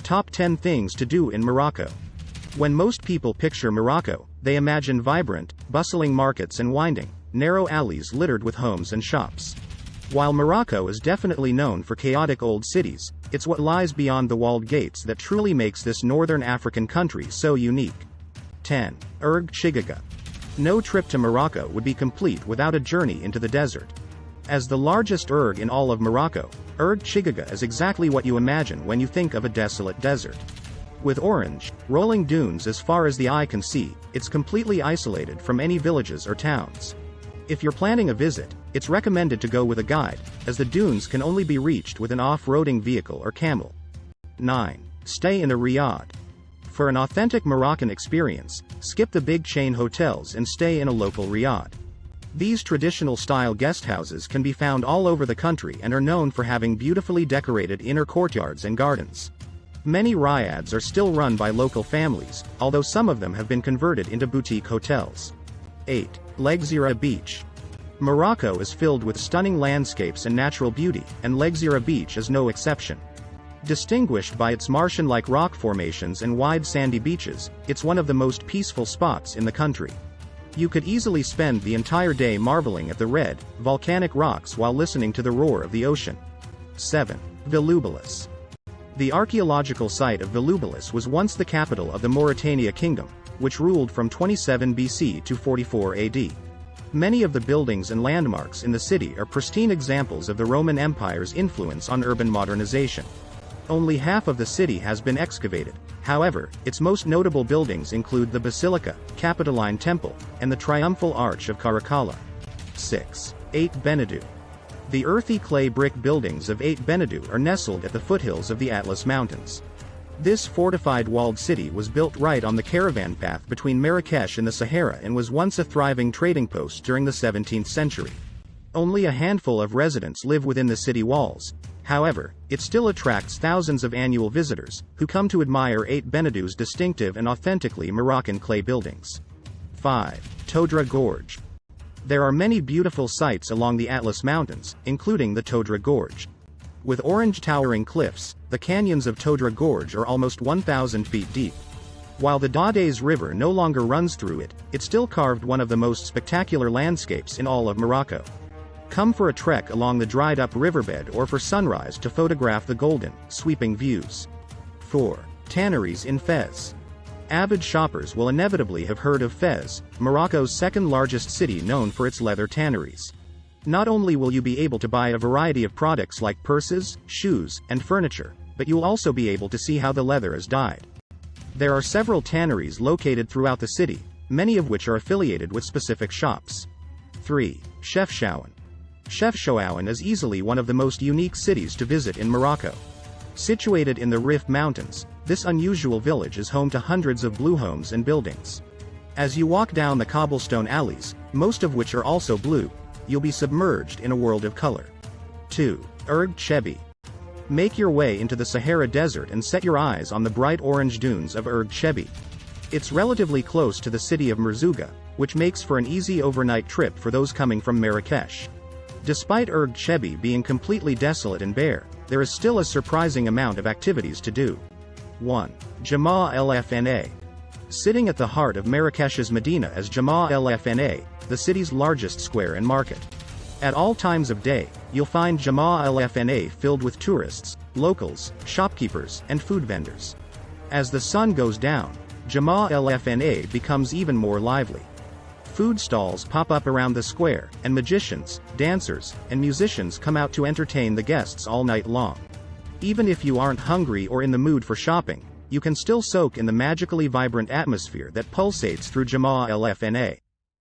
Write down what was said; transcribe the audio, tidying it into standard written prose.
Top 10 things to do in Morocco. When most people picture Morocco, they imagine vibrant, bustling markets and winding, narrow alleys littered with homes and shops. While Morocco is definitely known for chaotic old cities, it's what lies beyond the walled gates that truly makes this northern African country so unique. 10. Erg Chiga. No trip to Morocco would be complete without a journey into the desert. As the largest erg in all of Morocco, Erg Chiga is exactly what you imagine when you think of a desolate desert. With orange, rolling dunes as far as the eye can see, it's completely isolated from any villages or towns. If you're planning a visit, it's recommended to go with a guide, as the dunes can only be reached with an off-roading vehicle or camel. 9. Stay in a ariyadh. For an authentic Moroccan experience, skip the big chain hotels and stay in a local ariyadh. These traditional-style guest houses can be found all over the country and are known for having beautifully decorated inner courtyards and gardens. Many riads are still run by local families, although some of them have been converted into boutique hotels. 8. Zera Beach. Morocco is filled with stunning landscapes and natural beauty, and Zera Beach is no exception. Distinguished by its Martian-like rock formations and wide sandy beaches, it's one of the most peaceful spots in the country. You could easily spend the entire day marveling at the red, volcanic rocks while listening to the roar of the ocean. 7. Villubulus. The archaeological site of Villubulus was once the capital of the Mauritania Kingdom, which ruled from 27 BC to 44 AD. Many of the buildings and landmarks in the city are pristine examples of the Roman Empire's influence on urban modernization. Only half of the city has been excavated. However, its most notable buildings include the Basilica, Capitoline Temple, and the Triumphal Arch of Caracalla. 6. 8 Benadou. The earthy clay brick buildings of 8 Benadou are nestled at the foothills of the Atlas Mountains. This fortified walled city was built right on the caravan path between Marrakesh and the Sahara and was once a thriving trading post during the 17th century. Only a handful of residents live within the city walls. However, it still attracts thousands of annual visitors, who come to admire 8 Benadou's distinctive and authentically Moroccan clay buildings. 5. Todra Gorge. There are many beautiful sights along the Atlas Mountains, including the Todra Gorge. With orange towering cliffs, the canyons of Todra Gorge are almost 1,000 feet deep. While the Dades River no longer runs through it, it still carved one of the most spectacular landscapes in all of Morocco. Come for a trek along the dried-up riverbed or for sunrise to photograph the golden, sweeping views. 4. Tanneries in Fez. Avid shoppers will inevitably have heard of Fez, Morocco's second-largest city known for its leather tanneries. Not only will you be able to buy a variety of products like purses, shoes, and furniture, but you'll also be able to see how the leather is dyed. There are several tanneries located throughout the city, many of which are affiliated with specific shops. 3. Chefchaouen. Chefchaouen is easily one of the most unique cities to visit in Morocco. Situated in the Rif Mountains, this unusual village is home to hundreds of blue homes and buildings. As you walk down the cobblestone alleys, most of which are also blue, you'll be submerged in a world of color. 2. Erg Cheby. Make your way into the Sahara Desert and set your eyes on the bright orange dunes of Erg Cheby. It's relatively close to the city of Merzouga, which makes for an easy overnight trip for those coming from Marrakesh. Despite Erg Cheby being completely desolate and bare, there is still a surprising amount of activities to do. 1. Jamaal el Fna. Sitting at the heart of Marrakesh's Medina is Jamaal el Fna, the city's largest square and market. At all times of day, you'll find Jamaal el Fna filled with tourists, locals, shopkeepers, and food vendors. As the sun goes down, Jamaal el Fna becomes even more lively. Food stalls pop up around the square, and magicians, dancers, and musicians come out to entertain the guests all night long. Even if you aren't hungry or in the mood for shopping, you can still soak in the magically vibrant atmosphere that pulsates through Jamaal el Fna.